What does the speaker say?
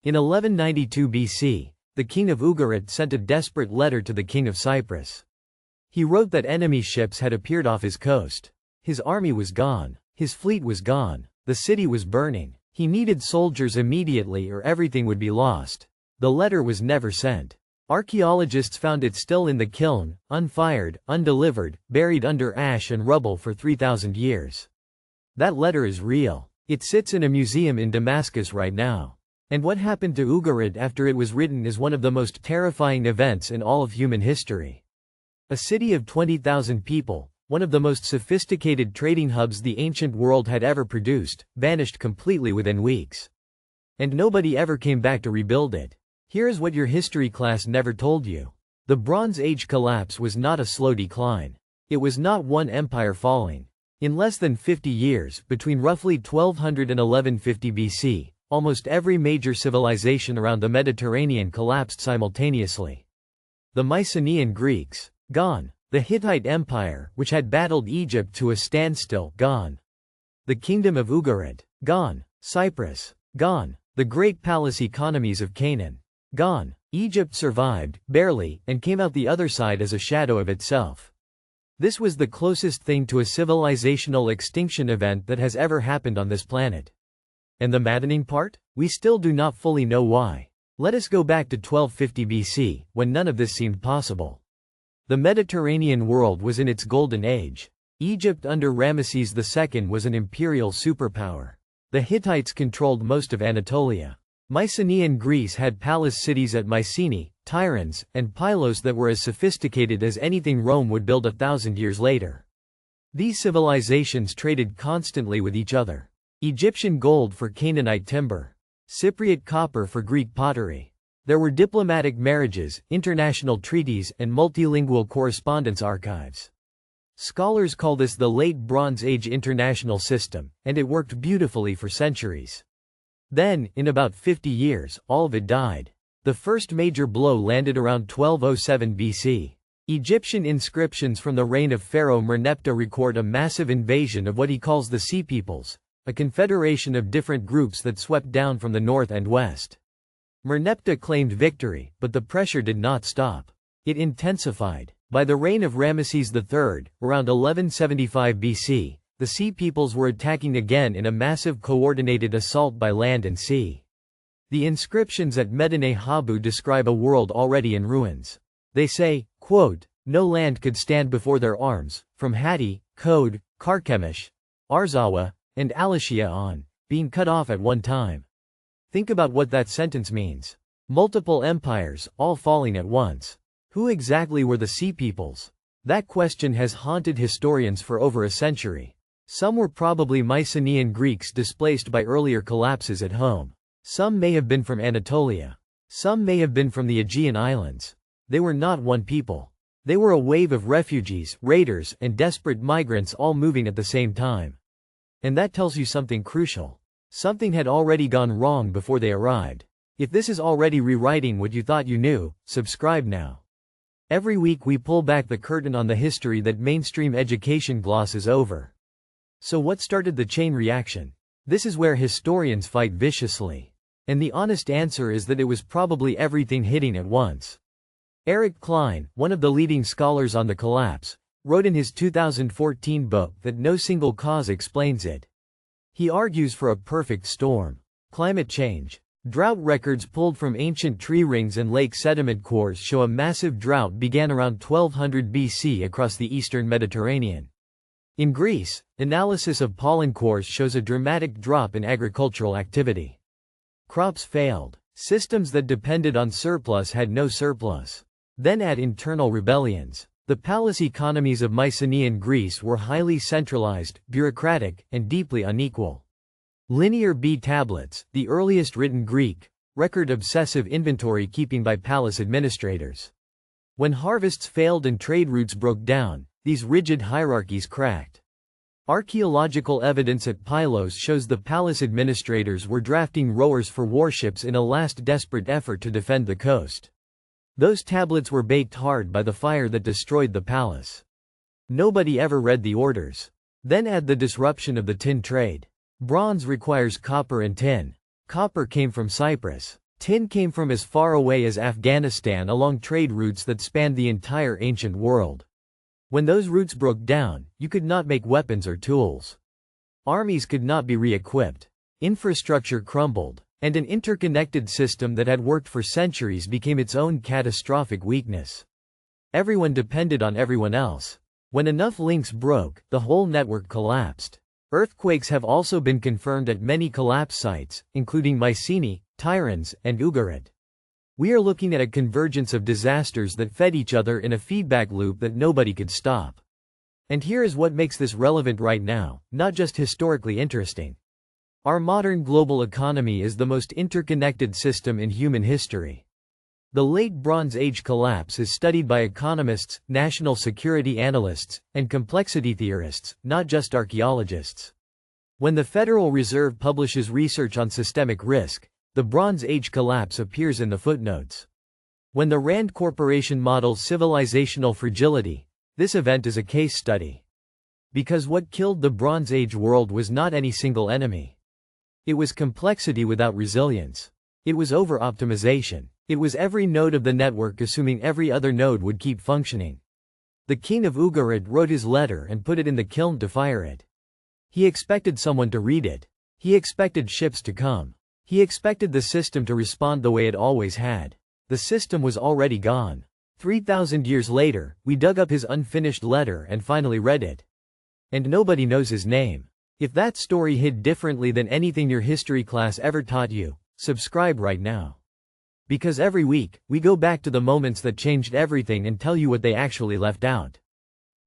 In 1192 BC, the king of Ugarit sent a desperate letter to the king of Cyprus. He wrote that enemy ships had appeared off his coast. His army was gone. His fleet was gone. The city was burning. He needed soldiers immediately or everything would be lost. The letter was never sent. Archaeologists found it still in the kiln, unfired, undelivered, buried under ash and rubble for 3,000 years. That letter is real. It sits in a museum in Damascus right now. And what happened to Ugarit after it was written is one of the most terrifying events in all of human history. A city of 20,000 people, one of the most sophisticated trading hubs the ancient world had ever produced, vanished completely within weeks. And nobody ever came back to rebuild it. Here is what your history class never told you. The Bronze Age collapse was not a slow decline. It was not one empire falling. In less than 50 years, between roughly 1200 and 1150 BC, almost every major civilization around the Mediterranean collapsed simultaneously. The Mycenaean Greeks, gone. The Hittite Empire, which had battled Egypt to a standstill, gone. The Kingdom of Ugarit, gone. Cyprus, gone. The great palace economies of Canaan, gone. Egypt survived, barely, and came out the other side as a shadow of itself. This was the closest thing to a civilizational extinction event that has ever happened on this planet. And the maddening part? We still do not fully know why. Let us go back to 1250 BC, when none of this seemed possible. The Mediterranean world was in its golden age. Egypt under Ramesses II was an imperial superpower. The Hittites controlled most of Anatolia. Mycenaean Greece had palace cities at Mycenae, Tiryns, and Pylos that were as sophisticated as anything Rome would build 1,000 years later. These civilizations traded constantly with each other. Egyptian gold for Canaanite timber. Cypriot copper for Greek pottery. There were diplomatic marriages, international treaties, and multilingual correspondence archives. Scholars call this the Late Bronze Age international system, and it worked beautifully for centuries. Then, in about 50 years, all of it died. The first major blow landed around 1207 BC. Egyptian inscriptions from the reign of Pharaoh Merneptah record a massive invasion of what he calls the Sea Peoples, a confederation of different groups that swept down from the north and west. Merneptah claimed victory, but the pressure did not stop. It intensified. By the reign of Ramesses III, around 1175 BC, the Sea Peoples were attacking again in a massive coordinated assault by land and sea. The inscriptions at Medinet Habu describe a world already in ruins. They say, quote, "No land could stand before their arms, from Hatti, Kode, Carchemish, Arzawa, and Alashia on, being cut off at one time." Think about what that sentence means. Multiple empires, all falling at once. Who exactly were the Sea Peoples? That question has haunted historians for over a century. Some were probably Mycenaean Greeks displaced by earlier collapses at home. Some may have been from Anatolia. Some may have been from the Aegean Islands. They were not one people. They were a wave of refugees, raiders, and desperate migrants all moving at the same time. And that tells you something crucial. Something had already gone wrong before they arrived. If this is already rewriting what you thought you knew, subscribe now. Every week we pull back the curtain on the history that mainstream education glosses over. So what started the chain reaction? This is where historians fight viciously. And the honest answer is that it was probably everything hitting at once. Eric Klein, one of the leading scholars on the collapse, wrote in his 2014 book that no single cause explains it. He argues for a perfect storm. Climate change. Drought records pulled from ancient tree rings and lake sediment cores show a massive drought began around 1200 BC across the eastern Mediterranean. In Greece, analysis of pollen cores shows a dramatic drop in agricultural activity. Crops failed. Systems that depended on surplus had no surplus. Then add internal rebellions. The palace economies of Mycenaean Greece were highly centralized, bureaucratic, and deeply unequal. Linear B tablets, the earliest written Greek, record obsessive inventory keeping by palace administrators. When harvests failed and trade routes broke down, these rigid hierarchies cracked. Archaeological evidence at Pylos shows the palace administrators were drafting rowers for warships in a last desperate effort to defend the coast. Those tablets were baked hard by the fire that destroyed the palace. Nobody ever read the orders. Then add the disruption of the tin trade. Bronze requires copper and tin. Copper came from Cyprus. Tin came from as far away as Afghanistan along trade routes that spanned the entire ancient world. When those routes broke down, you could not make weapons or tools. Armies could not be re-equipped. Infrastructure crumbled, and an interconnected system that had worked for centuries became its own catastrophic weakness. Everyone depended on everyone else. When enough links broke, the whole network collapsed. Earthquakes have also been confirmed at many collapse sites, including Mycenae, Tiryns, and Ugarit. We are looking at a convergence of disasters that fed each other in a feedback loop that nobody could stop. And here is what makes this relevant right now, not just historically interesting. Our modern global economy is the most interconnected system in human history. The Late Bronze Age collapse is studied by economists, national security analysts, and complexity theorists, not just archaeologists. When the Federal Reserve publishes research on systemic risk, the Bronze Age collapse appears in the footnotes. When the Rand Corporation models civilizational fragility, this event is a case study. Because what killed the Bronze Age world was not any single enemy. It was complexity without resilience. It was over-optimization. It was every node of the network assuming every other node would keep functioning. The king of Ugarit wrote his letter and put it in the kiln to fire it. He expected someone to read it. He expected ships to come. He expected the system to respond the way it always had. The system was already gone. 3,000 years later, we dug up his unfinished letter and finally read it. And nobody knows his name. If that story hit differently than anything your history class ever taught you, subscribe right now. Because every week, we go back to the moments that changed everything and tell you what they actually left out.